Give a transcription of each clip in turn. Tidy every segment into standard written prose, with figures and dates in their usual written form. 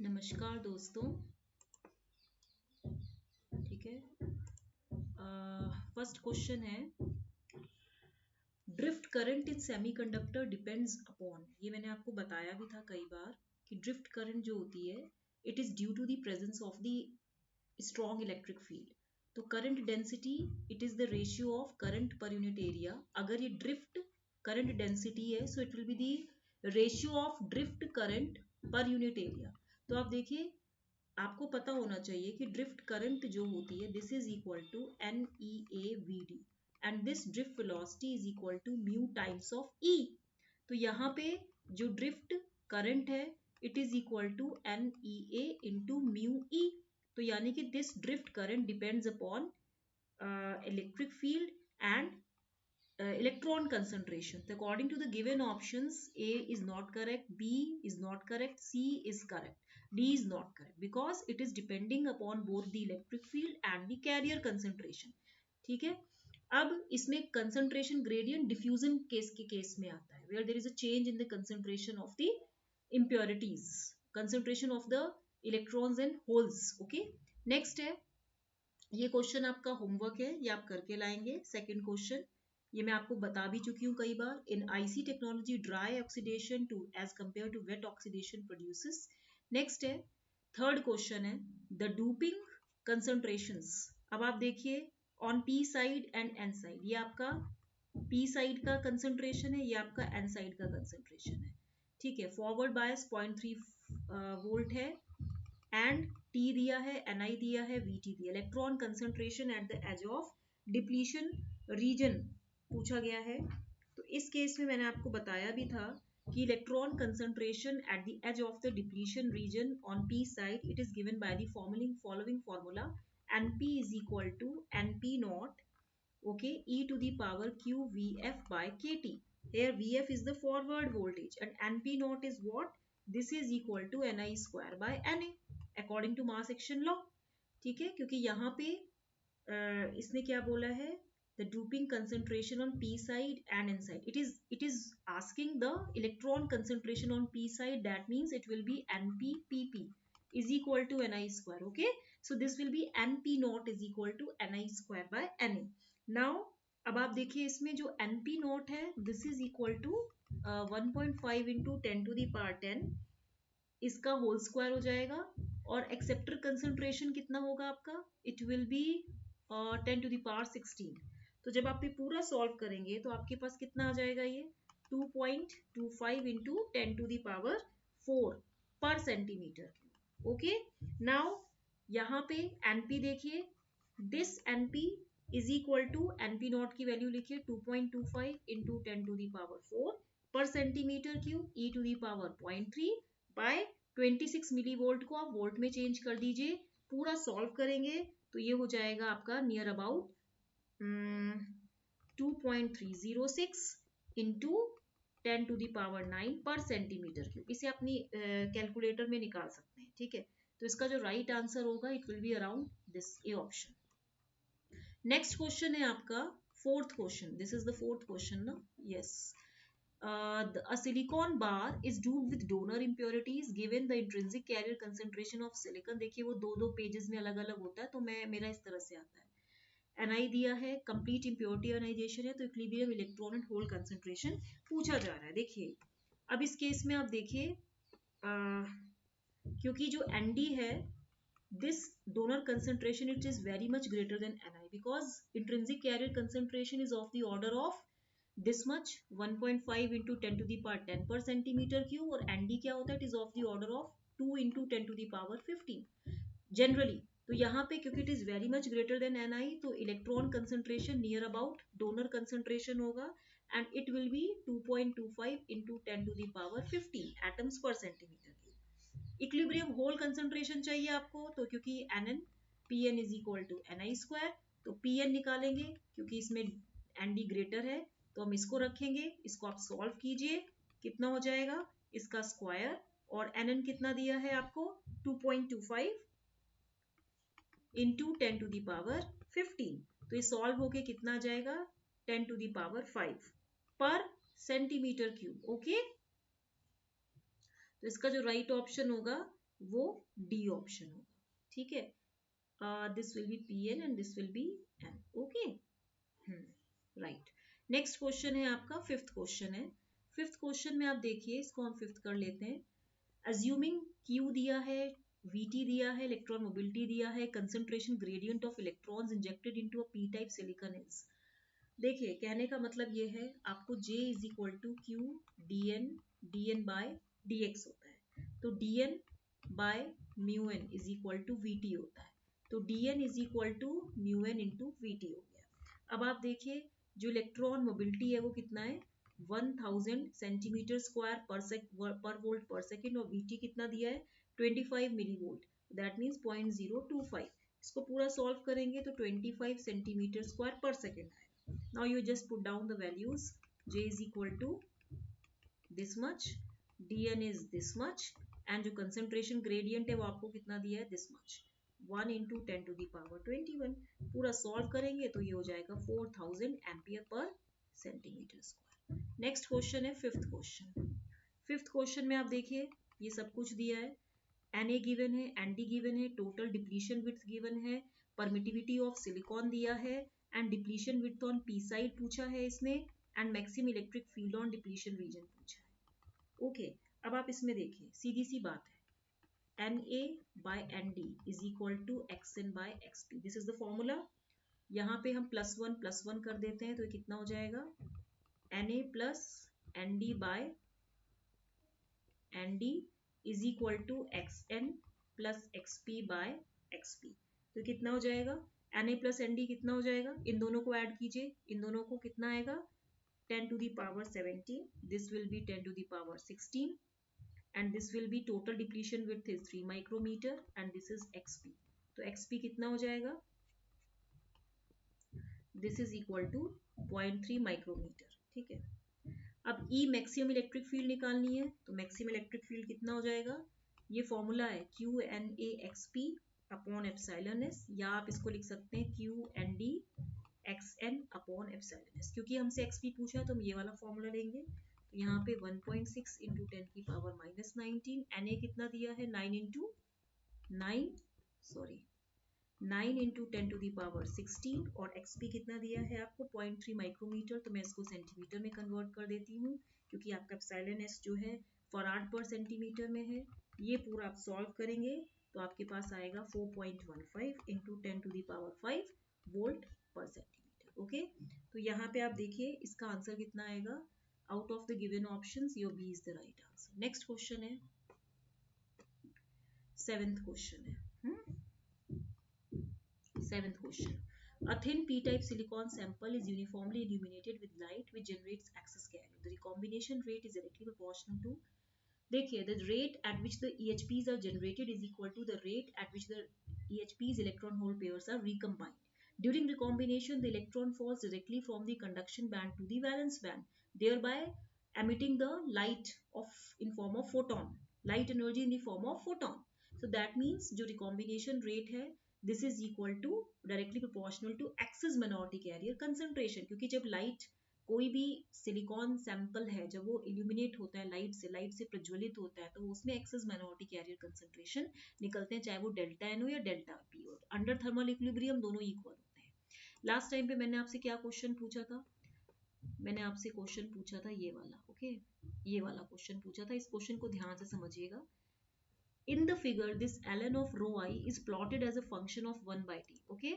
नमस्कार दोस्तों। ठीक है। फर्स्ट क्वेश्चन है, drift current in semiconductor depends upon. ये मैंने आपको बताया भी था कई बार कि ड्रिफ्ट करंट जो होती है it is due to the presence of the strong electric field. तो current density it is the ratio of current per unit area. अगर ये ड्रिफ्ट करंट डेंसिटी है so it will be the ratio of drift current per unit area. तो आप देखिए, आपको पता होना चाहिए कि ड्रिफ्ट करंट जो होती है this is equal to N E A V D and this drift velocity is equal to mu times of E. तो यहाँ पे जो ड्रिफ्ट करंट है it is equal to N E A into mu E. तो यानी कि this drift current depends upon electric field and electron concentration. So according to the given options, A is not correct, B is not correct, C is correct, D is not correct because it is depending upon both the electric field and the carrier concentration. ठीक है। अब इसमें concentration gradient diffusion case के case में आता है where there is a change in the concentration of the impurities, concentration of the electrons and holes. Okay, next है, ये क्वेश्चन आपका होमवर्क है, ये आप करके लाएंगे। सेकंड क्वेश्चन ये मैं आपको बता भी चुकी हूँ कई बार। In IC technology dry oxidation to as compare to wet oxidation produces. Next है, थर्ड क्वेश्चन है द डूपिंग कंसंट्रेशंस। अब आप देखिए on P side and N side, ये आपका पी साइड का कंसंट्रेशन है, ये आपका एन साइड का कंसंट्रेशन है। ठीक है, फॉरवर्ड बायस 0.3 वोल्ट है एंड टी दिया है, एन आई दिया है, वी टी दिया। Electron concentration at the edge of depletion region पूछा गया है। तो इस केस में मैंने आपको बताया भी था कि electron concentration at the edge of the depletion region on P side it is given by the following formula Np is equal to Np naught, okay, e to the power q Vf by kt. Here Vf is the forward voltage and Np naught is what? This is equal to Ni square by Na according to mass action law. ठीक है, क्योंकि यहाँ पे इसने क्या बोला है, the doping concentration on p side and n side, it is asking the electron concentration on p side, that means it will be Np pp is equal to Ni square. Okay, so this will be Np naught is equal to Ni square by Na. Now अब आप देखिए इसमें जो Np naught है this is equal to 1.5 into 10 to the power 10, इसका whole square हो जाएगा। और एक्सेप्टर कंसंट्रेशन कितना होगा आपका, it will B 10 to the power 16। तो जब आप ये पूरा सॉल्व करेंगे तो आपके पास कितना आ जाएगा, ये 2.25 इंटू 10 to the power 4 पर सेंटीमीटर। ओके, नाउ यहाँ पे एनपी देखिए, this NP is equal to NP not की वैल्यू लिखिए 2.25 इंटू 10 to the power 4 पर centimetre cube E to the power 0.3 by 26 milli volt को आप वोल्ट में चेंज कर दीजिए। पूरा सॉल्व करेंगे तो ये हो जाएगा आपका near about 2.306 into 10 to the power 9 पर सेंटीमीटर क्यूब। इसे अपनी कैलकुलेटर में निकाल सकते हैं। ठीक है, तो इसका जो राइट आंसर होगा it will be around this A option. Next question है आपका fourth question, this is the fourth question ना, yes. A silicon bar is doped with donor impurities given the intrinsic carrier concentration of silicon। देखिए वो दो pages में अलग अलग होता है, तो मेरा इस तरह से आता है। Ni दिया है, कंप्लीट इम्प्योरिटी आयनाइजेशन है, तो equilibrium electron and hole concentration पूछा जा रहा है। देखिए अब इस केस में आप देखिए क्योंकि जो Nd है this donor concentration it is very much greater than Ni because intrinsic carrier concentration is of the order of this much 1.5 into 10 to the power 10 per centimeter cube, और Nd क्या होता है, it is of the order of 2 into 10 to the power 15 generally। तो यहाँ पे क्योंकि it is very much greater than Ni तो electron concentration near about donor concentration होगा and it will be 2.25 into 10 to the power 15 atoms per centimeter cube। Equilibrium hole concentration चाहिए आपको, तो क्योंकि Nn Pn is equal to Ni square, तो Pn निकालेंगे क्योंकि इसमें Nd ग्रेटर है, तो हम इसको रखेंगे, इसको आप सॉल्व कीजिए, कितना हो जाएगा इसका स्क्वायर, और Nn कितना दिया है आपको 2.25 इंटू 10 टू दी पावर 15, तो ये सॉल्व होके कितना आ जाएगा 10 टू दी पावर 5 पर सेंटीमीटर क्यूब। ओके, तो इसका जो राइट ऑप्शन होगा वो डी ऑप्शन होगा, ठीक है। This will be P N and this will be N, okay, right. Next question है आपका, फिफ्थ क्वेश्चन है। फिफ्थ क्वेश्चन में आप देखिए, इसको हम फिफ्थ कर लेते हैं। अज्यूमिंग क्यू दिया है, वीटी दिया है, इलेक्ट्रॉन मोबिलिटी दिया है, concentration gradient of electrons injected into a P type silicon is. देखिए कहने का मतलब ये है, आपको J is equal to Q D N by D X होता है, तो D N by mu N is equal to V T होता है, तो D N is equal to mu N into V T हो गया। अब आप देखिए जो इलेक्ट्रॉन मोबिलिटी है वो कितना है, 1000 सेंटीमीटर स्क्वायर पर वोल्ट पर सेकेंड, और वी टी कितना दिया है, 25 मिली वोल्ट, दैट मीन्स 0.025। इसको पूरा सॉल्व करेंगे तो 25 सेंटीमीटर स्क्वायर पर सेकेंड आएगा। Now you just put down the values. J is equal to this much, dn is this much, and जो concentration gradient है वो आपको कितना दिया है, this much, 1 into 10 to the power 21। पूरा solve करेंगे तो ये हो जाएगा 4000 ampere per centimetre square. Next question है फिफ्थ क्वेश्चन। फिफ्थ क्वेश्चन में आप देखिए ये सब कुछ दिया है, Na गिवन है, Nd गिवन है, टोटल डिप्लीशन विड्थ गिवन है, परमिटिविटी ऑफ सिलिकॉन दिया है, and depletion width on P side पूछा है इसमें, and maximum electric field on depletion region पूछा है। ओके, अब आप इसमें देखिए सीधी सी बात है, Na by Nd is equal to Xn by Xp, this is the formula. यहाँ पे हम प्लस वन कर देते हैं तो ये कितना हो जाएगा, Na plus Nd by Nd is equal to Xn plus Xp by Xp, तो कितना हो जाएगा, Na प्लस Nd कितना हो जाएगा, इन दोनों को ऐड कीजिए, इन दोनों को कितना आएगा, 10 to the power 17, this will be 10 to the power 16, and this will be total depletion width is 3 micrometer, and this is Xp, तो Xp कितना हो जाएगा, this is equal to 0.3 micrometer, ठीक है। अब E मैक्सिमम इलेक्ट्रिक फील्ड निकालनी है, तो मैक्सिमम इलेक्ट्रिक फील्ड कितना हो जाएगा, ये फॉर्मूला है Q N A X P upon epsilon S, या आप इसको लिख सकते हैं Q N D X N upon epsilon S, क्योंकि हमसे एक्स पी पूछा है तो हम ये वाला फॉर्मूला लेंगे। तो यहाँ पे 1.6 इंटू 10 की पावर माइनस 19, एन ए कितना दिया है 9 इंटू 10 टू दी पावर 16, और XP कितना दिया है आपको 0.3 माइक्रोमीटर, तो मैं इसको सेंटीमीटर में कन्वर्ट कर देती हूँ, क्योंकि आपका एप्सिलॉन एस जो है फराड पर सेंटीमीटर में है। ये पूरा आप सॉल्व करेंगे तो आपके पास आएगा 4.15 into 10 to the power 5 volt per centimetre, okay. तो यहाँ पे आप देखिए इसका आंसर कितना आएगा, out of the given options your B is the right answer. Next question है, सेवेंथ क्वेश्चन है, Seventh question. A thin p-type silicon sample is uniformly illuminated with light which generates excess carrier. The recombination rate is directly proportional to, देखिए, the rate at which the EHPs are generated is equal to the rate at which the EHPs electron hole pairs are recombined. During recombination, the electron falls directly from the conduction band to the valence band, thereby emitting the light in form of photon, light energy in the form of photon. So that means जो recombination rate है, this is equal to directly proportional to excess minority carrier concentration, क्योंकि जब light कोई भी silicon sample है जब वो illuminate होता है लाइट से प्रज्वलित होता है, तो उसमें एक्सेस माइनॉरिटी कैरियर कंसंट्रेशन निकलते हैं, चाहे वो डेल्टा एन हो या डेल्टा पी हो। अंडर थर्मल इक्विलिब्रियम दोनों इक्वल होते हैं। लास्ट टाइम पे मैंने आपसे क्या क्वेश्चन पूछा था, मैंने आपसे क्वेश्चन पूछा था ये वाला, ओके, ये वाला क्वेश्चन पूछा था। इस क्वेश्चन को ध्यान से समझिएगा। In the figure, this ln of rho I is plotted as a function of 1 by t. Okay.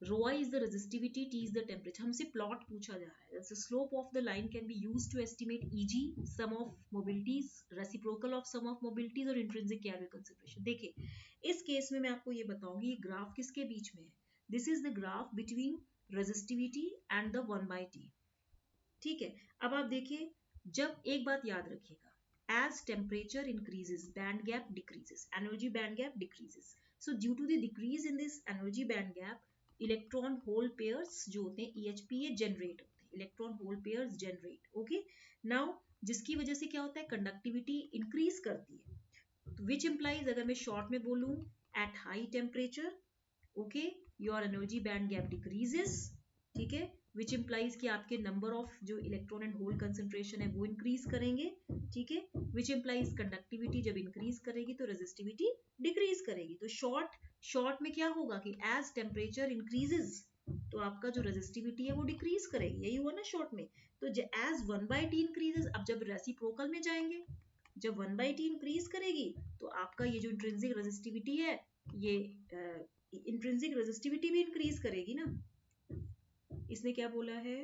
Rho I is the resistivity, T is the temperature. हमसे plot पूछा जा रहा है. The slope of the line can be used to estimate Eg, sum of mobilities, reciprocal of sum of mobilities और intrinsic carrier concentration. देखिए, इस case में मैं आपको ये बताऊंगी ये ग्राफ किसके बीच में है. This is the graph between resistivity and the 1 by t. ठीक है. अब आप देखिए, जब एक बात याद रखिएगा, as temperature increases, band gap decreases, energy band gap decreases. So due to the decrease in this energy band gap, electron hole pairs जो होते हैं EHP ये generate होते हैं, electron hole pairs generate, okay. Now जिसकी वजह से क्या होता है, conductivity increase करती है, which implies अगर मैं short में बोलूँ, at high temperature, okay, your energy band gap decreases, ठीक है, विच इम्प्लाइज कि आपके नंबर ऑफ जो इलेक्ट्रॉन एंड होल कंसेंट्रेशन है वो इंक्रीज करेंगे, ठीक है। विच इम्प्लाइज कंडक्टिविटी जब इंक्रीज करेगी तो रेजिस्टिविटी डिक्रीज करेगी। तो शॉर्ट में क्या होगा कि एज टेम्परेचर इंक्रीजेज तो आपका जो रेजिस्टिविटी है वो डिक्रीज करेगी, यही हुआ ना शॉर्ट में। तो एज 1/t इंक्रीजेज, अब जब रेसिप्रोकल में जाएंगे, जब 1/t इंक्रीज करेगी तो आपका ये जो इंट्रिंसिक रेजिस्टिविटी है, ये इंट्रिंसिक रेजिस्टिविटी भी इंक्रीज करेगी ना। इसने क्या बोला है,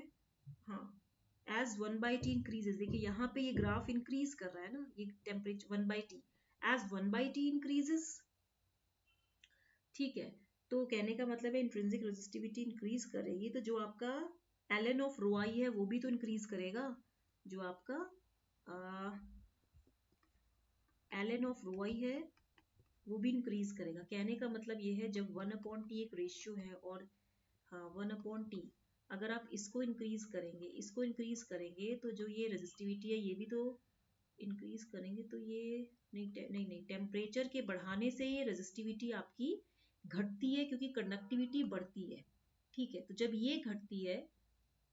हाँ, एज 1/t इंक्रीजेज, देखिए यहाँ पे ये ग्राफ इंक्रीज कर रहा है ना, ये temperature 1/t, as 1/t increases, ठीक है। तो कहने का मतलब है इंट्रिंसिक रेजिस्टिविटी इंक्रीज करेगी तो जो आपका ln ऑफ रो आई है वो भी तो इंक्रीज करेगा, जो आपका ln ऑफ रो आई है वो भी इंक्रीज करेगा। कहने का मतलब ये है जब 1/t एक रेशियो है और हाँ 1/t, अगर आप इसको इंक्रीज करेंगे, इसको इंक्रीज करेंगे तो जो ये रेजिस्टिविटी है ये भी तो इंक्रीज करेंगे, तो ये नहीं टेम्परेचर के बढ़ाने से ये रेजिस्टिविटी आपकी घटती है क्योंकि कंडक्टिविटी बढ़ती है, ठीक है। तो जब ये घटती है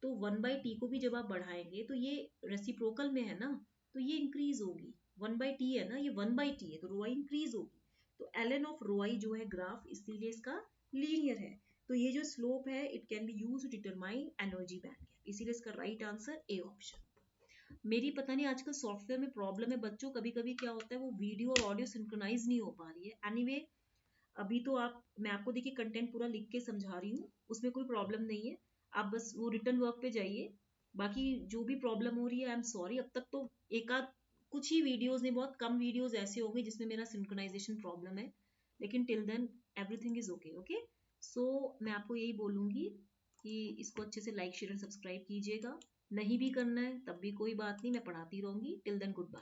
तो 1/t को भी जब आप बढ़ाएंगे तो ये रेसिप्रोकल में है ना, तो ये इंक्रीज होगी। 1/t है ना, ये 1/t है तो रो आई इंक्रीज होगी। तो ln ऑफ रो आई जो है ग्राफ, इसीलिए इसका लीनियर है। तो ये जो स्लोप है it can be use to determine energy band gap, इसीलिए इसका राइट आंसर ए ऑप्शन। मेरी पता नहीं आजकल सॉफ्टवेयर में प्रॉब्लम है बच्चों, कभी कभी क्या होता है वो वीडियो और ऑडियो सिंक्रोनाइज नहीं हो पा रही है। एनीवे अभी तो मैं आपको देखिए कंटेंट पूरा लिख के समझा रही हूँ, उसमें कोई प्रॉब्लम नहीं है। आप बस वो रिटर्न वर्क पे जाइए, बाकी जो भी प्रॉब्लम हो रही है आई एम सॉरी। अब तक तो कुछ ही वीडियोस ने, बहुत कम वीडियोस ऐसे हो गए जिसमें मेरा सिंक्रोनाइजेशन प्रॉब्लम है, लेकिन till then everything is okay. Okay, so मैं आपको यही बोलूंगी कि इसको अच्छे से लाइक शेयर एंड सब्सक्राइब कीजिएगा। नहीं भी करना है तब भी कोई बात नहीं, मैं पढ़ाती रहूंगी। Till then good bye.